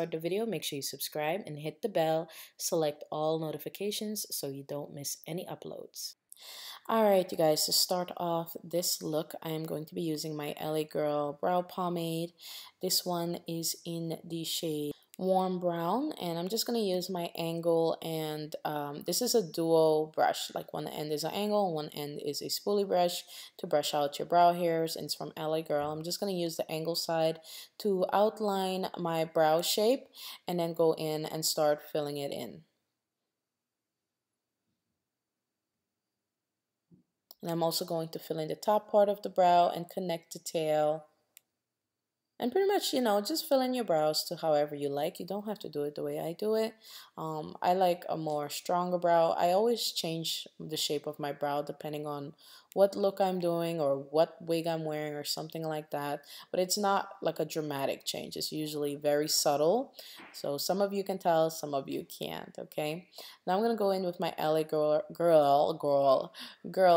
start the video, make sure you subscribe and hit the bell. Select all notifications so you don't miss any uploads. Alright, you guys, to start off this look, I am going to be using my LA Girl brow pomade. This one is in the shade Warm Brown, and I'm just going to use my angle, and this is a duo brush, like one end is an angle, one end is a spoolie brush to brush out your brow hairs, and it's from LA Girl. I'm just going to use the angle side to outline my brow shape and then go in and start filling it in. And I'm also going to fill in the top part of the brow and connect the tail. And pretty much, you know, just fill in your brows to however you like. You don't have to do it the way I do it. I like a more stronger brow. I always change the shape of my brow depending on what look I'm doing or what wig I'm wearing or something like that. But it's not like a dramatic change. It's usually very subtle. So some of you can tell, some of you can't, okay? Now I'm going to go in with my LA Girl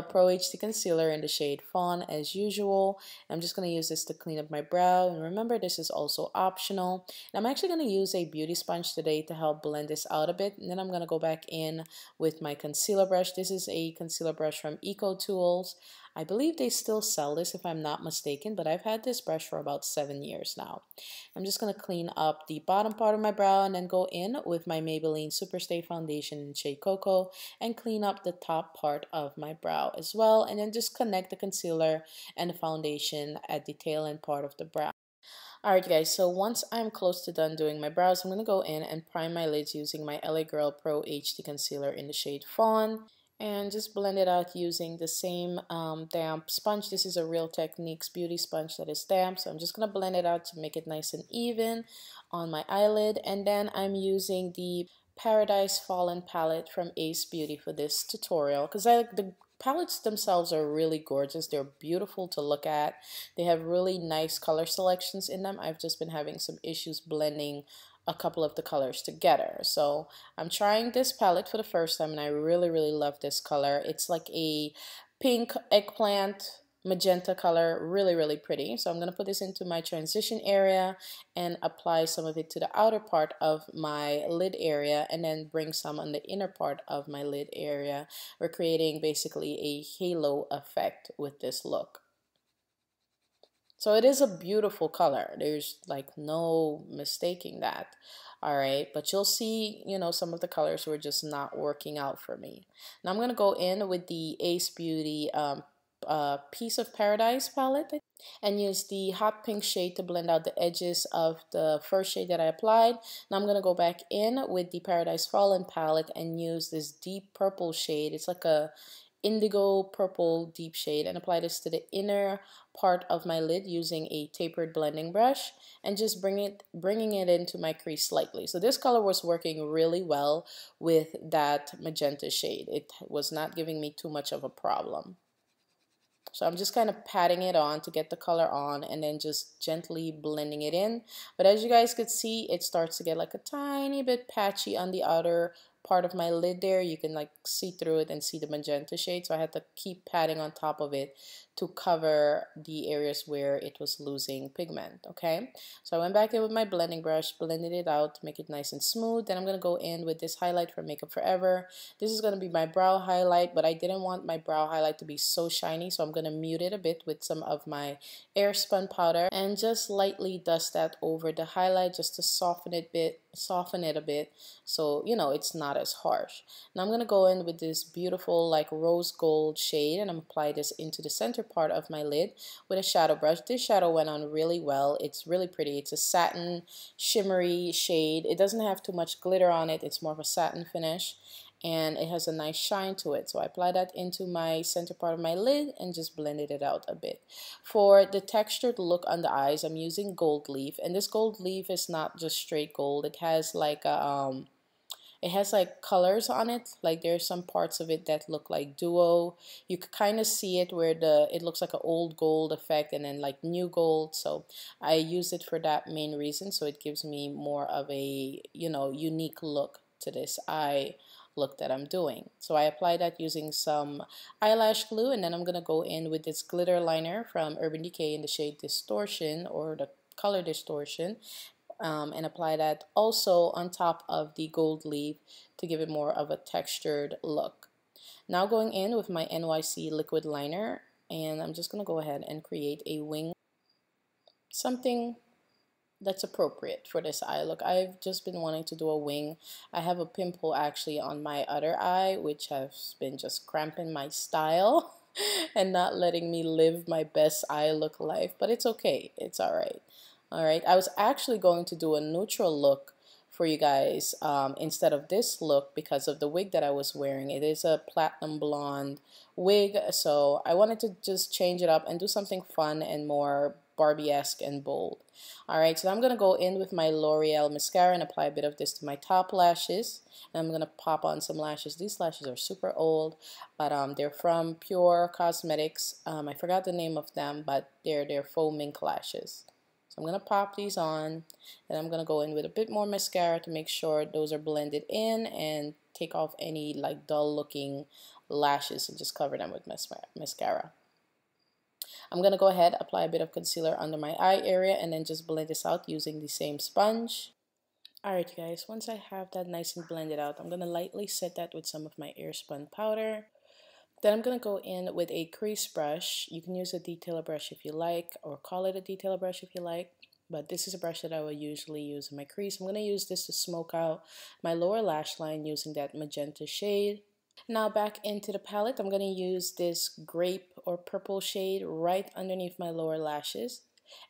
Pro HD Concealer in the shade Fawn as usual. I'm just going to use this to clean up my brow. And remember, this is also optional. And I'm actually going to use a beauty sponge today to help blend this out a bit. And then I'm going to go back in with my concealer brush. This is a concealer brush from Usecode. I believe they still sell this if I'm not mistaken, but I've had this brush for about 7 years now. I'm just going to clean up the bottom part of my brow and then go in with my Maybelline Superstay Foundation in shade Cocoa and clean up the top part of my brow as well, and then just connect the concealer and the foundation at the tail end part of the brow. Alright guys, so once I'm close to done doing my brows, I'm going to go in and prime my lids using my LA Girl Pro HD Concealer in the shade Fawn. And just blend it out using the same damp sponge. This is a Real Techniques beauty sponge that is damp. So I'm just going to blend it out to make it nice and even on my eyelid. And then I'm using the Paradise Fallen palette from Ace Beauty for this tutorial. Because the palettes themselves are really gorgeous. They're beautiful to look at. They have really nice color selections in them. I've just been having some issues blending a couple of the colors together. So I'm trying this palette for the first time and I really love this color. It's like a pink eggplant magenta color, really pretty. So I'm going to put this into my transition area and apply some of it to the outer part of my lid area and then bring some on the inner part of my lid area. We're creating basically a halo effect with this look. So it is a beautiful color. There's like no mistaking that. All right, but you'll see, you know, some of the colors were just not working out for me. Now I'm going to go in with the Ace Beauty Piece of Paradise palette and use the hot pink shade to blend out the edges of the first shade that I applied. Now I'm going to go back in with the Paradise Fallen palette and use this deep purple shade. It's like a indigo purple deep shade, and apply this to the inner part of my lid using a tapered blending brush and just bringing it into my crease slightly. So this color was working really well with that magenta shade. It was not giving me too much of a problem. So I'm just kind of patting it on to get the color on and then just gently blending it in. But as you guys could see, it starts to get like a tiny bit patchy on the outer part of my lid there. You can like see through it and see the magenta shade. So I had to keep patting on top of it to cover the areas where it was losing pigment, okay? So I went back in with my blending brush, blended it out to make it nice and smooth. Then I'm going to go in with this highlight from Makeup Forever. This is going to be my brow highlight, but I didn't want my brow highlight to be so shiny, so I'm going to mute it a bit with some of my air spun powder and just lightly dust that over the highlight just to soften it a bit so, you know, it's not as harsh. Now I'm going to go in with this beautiful like rose gold shade and I'm apply this into the center part of my lid with a shadow brush. This shadow went on really well. It's really pretty. It's a satin shimmery shade. It doesn't have too much glitter on it. It's more of a satin finish and it has a nice shine to it. So I apply that into my center part of my lid and just blended it out a bit. For the textured look on the eyes, I'm using gold leaf, and this gold leaf is not just straight gold. It has like a it has like colors on it. Like there's some parts of it that look like duo. You can kind of see it where it looks like an old gold effect and then like new gold. So I use it for that main reason. So it gives me more of a, you know, unique look to this eye look that I'm doing. So I apply that using some eyelash glue, and then I'm gonna go in with this glitter liner from Urban Decay in the shade Distortion or the color Distortion. and apply that also on top of the gold leaf to give it more of a textured look. Now going in with my NYC liquid liner, and I'm just going to go ahead and create a wing, something that's appropriate for this eye look. I've just been wanting to do a wing. I have a pimple actually on my other eye, which has been just cramping my style and not letting me live my best eye look life, but it's okay. It's all right. All right. I was actually going to do a neutral look for you guys instead of this look because of the wig that I was wearing. It is a platinum blonde wig, so I wanted to just change it up and do something fun and more Barbie-esque and bold. Alright, so I'm going to go in with my L'Oreal mascara and apply a bit of this to my top lashes. And I'm going to pop on some lashes. These lashes are super old, but they're from Pure Cosmetics. I forgot the name of them, but they're faux mink lashes. So I'm going to pop these on, and I'm going to go in with a bit more mascara to make sure those are blended in and take off any like dull looking lashes and just cover them with mascara. I'm going to go ahead, apply a bit of concealer under my eye area, and then just blend this out using the same sponge. Alright guys, once I have that nice and blended out, I'm going to lightly set that with some of my airspun powder. Then I'm going to go in with a crease brush. You can use a detailer brush if you like, or call it a detailer brush if you like. But this is a brush that I will usually use in my crease. I'm going to use this to smoke out my lower lash line using that magenta shade. Now back into the palette, I'm going to use this grape or purple shade right underneath my lower lashes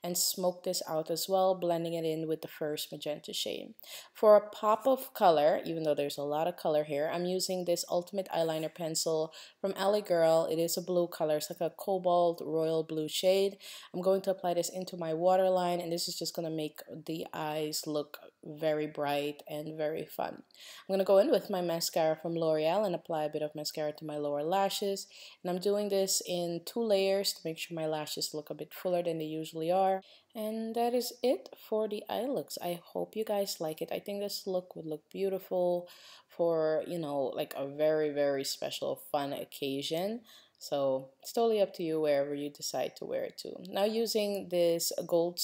and smoke this out as well, blending it in with the first magenta shade. For a pop of color, even though there's a lot of color here, I'm using this Ultimate Eyeliner Pencil from LA Girl. It is a blue color. It's like a cobalt royal blue shade. I'm going to apply this into my waterline, and this is just going to make the eyes look very bright and very fun. I'm going to go in with my mascara from L'Oreal and apply a bit of mascara to my lower lashes. And I'm doing this in 2 layers to make sure my lashes look a bit fuller than they usually are. And that is it for the eye looks. I hope you guys like it. I think this look would look beautiful for, you know, like a very, very special fun occasion. So it's totally up to you wherever you decide to wear it to. Now using this gold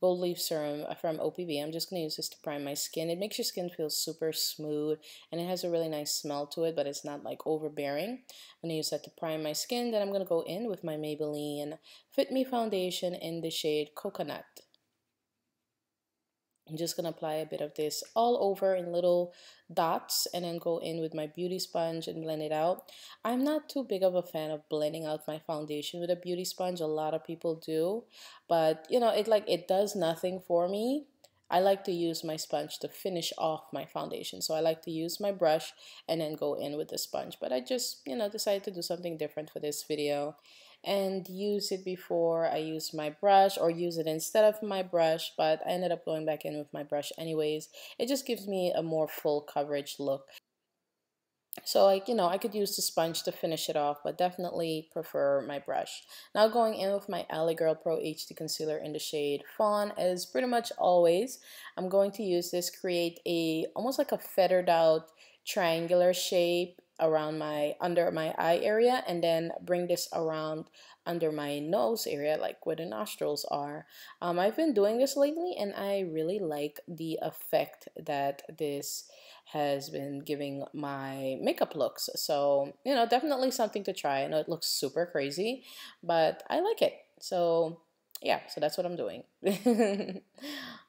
leaf serum from OPV, I'm just going to use this to prime my skin. It makes your skin feel super smooth, and it has a really nice smell to it, but it's not like overbearing. I'm going to use that to prime my skin. Then I'm going to go in with my Maybelline Fit Me foundation in the shade Coconut. I'm just going to apply a bit of this all over in little dots and then go in with my beauty sponge and blend it out. I'm not too big of a fan of blending out my foundation with a beauty sponge. A lot of people do, but you know, it does nothing for me. I like to use my sponge to finish off my foundation. So I like to use my brush and then go in with the sponge. But I just, you know, decided to do something different for this video and use it before I use my brush, or use it instead of my brush, but I ended up going back in with my brush anyways. It just gives me a more full coverage look. So I could use the sponge to finish it off, but definitely prefer my brush. Now going in with my LA Girl Pro HD Concealer in the shade Fawn, as pretty much always, I'm going to use this, create almost like a feathered out triangular shape around under my eye area, and then bring this around under my nose area, like where the nostrils are. I've been doing this lately, and I really like the effect that this has been giving my makeup looks. So, you know, definitely something to try. I know it looks super crazy, but I like it. So yeah, so that's what I'm doing.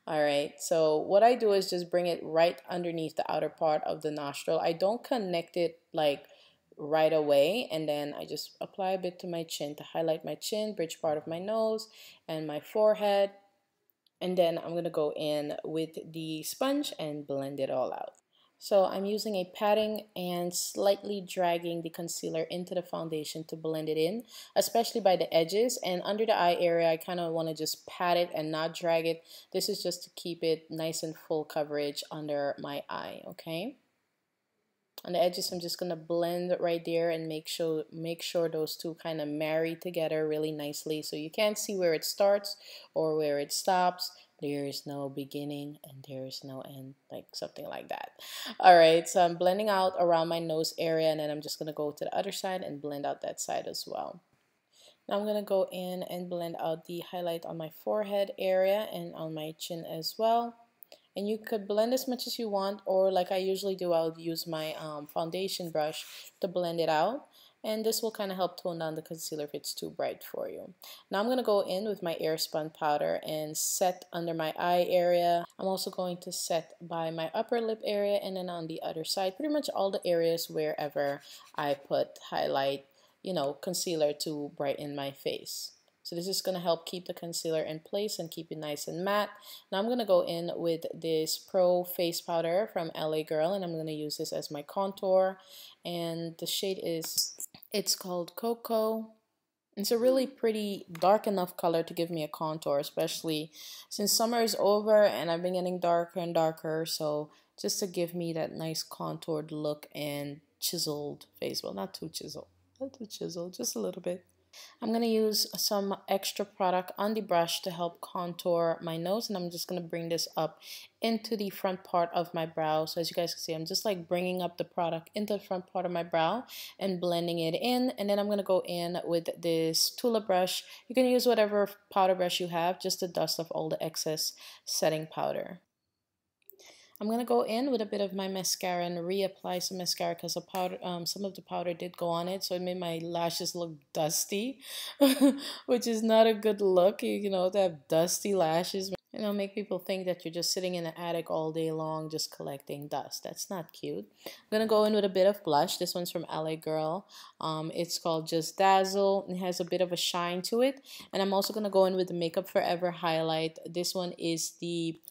All right, so what I do is just bring it right underneath the outer part of the nostril. I don't connect it like right away, and then I just apply a bit to my chin to highlight my chin, bridge part of my nose and my forehead. And then I'm going to go in with the sponge and blend it all out. So I'm using a patting and slightly dragging the concealer into the foundation to blend it in, especially by the edges. And under the eye area, I kind of want to just pat it and not drag it. This is just to keep it nice and full coverage under my eye, okay? On the edges, I'm just going to blend right there and make sure those two kind of marry together really nicely, so you can't see where it starts or where it stops. There is no beginning and there is no end, like something like that. All right, so I'm blending out around my nose area, and then I'm just going to go to the other side and blend out that side as well. Now I'm going to go in and blend out the highlight on my forehead area and on my chin as well. And you could blend as much as you want, or like I usually do, I'll use my foundation brush to blend it out. And this will kind of help tone down the concealer if it's too bright for you. Now I'm going to go in with my air spun powder and set under my eye area. I'm also going to set by my upper lip area and then on the other side, pretty much all the areas wherever I put highlight, concealer to brighten my face. So this is going to help keep the concealer in place and keep it nice and matte. Now I'm going to go in with this Pro Face Powder from LA Girl, and I'm going to use this as my contour. And the shade it's called Cocoa. It's a really pretty dark enough color to give me a contour, especially since summer is over and I've been getting darker and darker. So just to give me that nice contoured look and chiseled face. Well, not too chiseled. Not too chiseled, just a little bit. I'm going to use some extra product on the brush to help contour my nose, and I'm just going to bring this up into the front part of my brow. So as you guys can see, I'm just like bringing up the product into the front part of my brow and blending it in, and then I'm going to go in with this Tula brush. You can use whatever powder brush you have just to dust off all the excess setting powder. I'm going to go in with a bit of my mascara and reapply some mascara because some of the powder did go on it, so it made my lashes look dusty, which is not a good look. To have dusty lashes, make people think that you're just sitting in the attic all day long just collecting dust. That's not cute. I'm going to go in with a bit of blush. This one's from LA Girl. It's called Just Dazzle. It has a bit of a shine to it. And I'm also going to go in with the Makeup Forever highlight. This one is the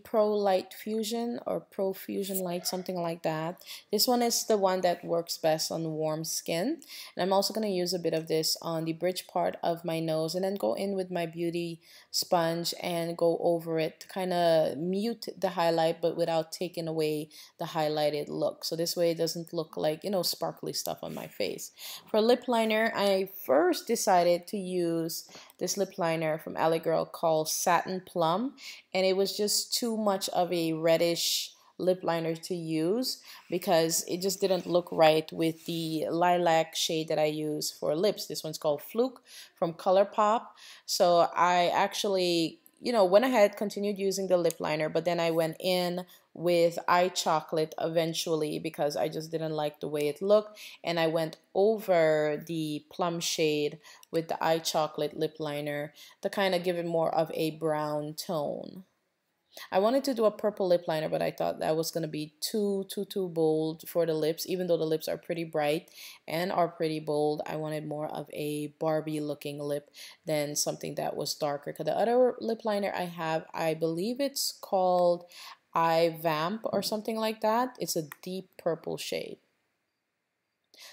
Pro Light Fusion or Pro Fusion Light, something like that. This one is the one that works best on warm skin. And I'm also going to use a bit of this on the bridge part of my nose and then go in with my beauty sponge and go over it to kind of mute the highlight but without taking away the highlighted look. So this way it doesn't look like, sparkly stuff on my face. For lip liner, I first decided to use this lip liner from LA Girl called Satin Plum, and it was just too much of a reddish lip liner to use because it just didn't look right with the lilac shade that I use for lips. This one's called Fluke from ColourPop. So I actually went ahead, continued using the lip liner, but then I went in with eye chocolate eventually because I just didn't like the way it looked, and I went over the plum shade with the eye chocolate lip liner to kind of give it more of a brown tone. I wanted to do a purple lip liner, but I thought that was going to be too bold for the lips. Even though the lips are pretty bright and are pretty bold, I wanted more of a Barbie looking lip than something that was darker. Because the other lip liner I have, I believe it's called Eye Vamp or something like that. It's a deep purple shade.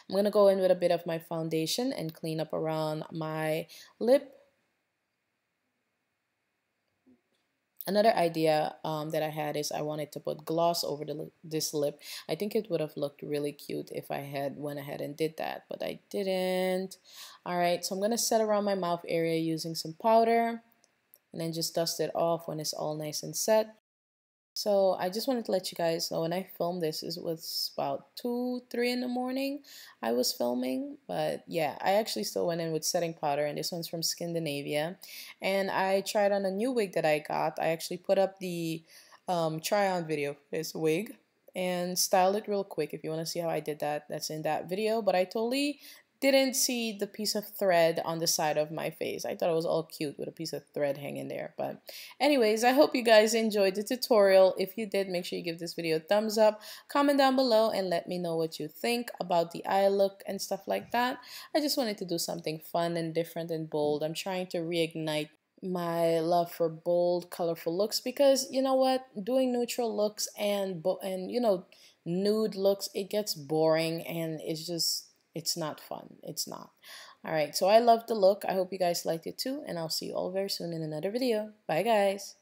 I'm going to go in with a bit of my foundation and clean up around my lip. Another idea that I had is I wanted to put gloss over this lip. I think it would have looked really cute if I had went ahead and did that, but I didn't. Alright, so I'm going to set around my mouth area using some powder and then just dust it off when it's all nice and set. So I just wanted to let you guys know when I filmed this, it was about 2, 3 in the morning I was filming. But yeah, I actually still went in with setting powder, and this one's from Skindinavia. And I tried on a new wig that I got. I actually put up the try on video for this wig and styled it real quick. If you want to see how I did that, that's in that video. But I totally didn't see the piece of thread on the side of my face. I thought it was all cute with a piece of thread hanging there. But anyways, I hope you guys enjoyed the tutorial. If you did, make sure you give this video a thumbs up, comment down below, and let me know what you think about the eye look and stuff like that. I just wanted to do something fun and different and bold. I'm trying to reignite my love for bold, colorful looks because you know what? Doing neutral looks and nude looks, it gets boring and it's not fun. It's not. Alright, so I love the look. I hope you guys liked it too, and I'll see you all very soon in another video. Bye guys!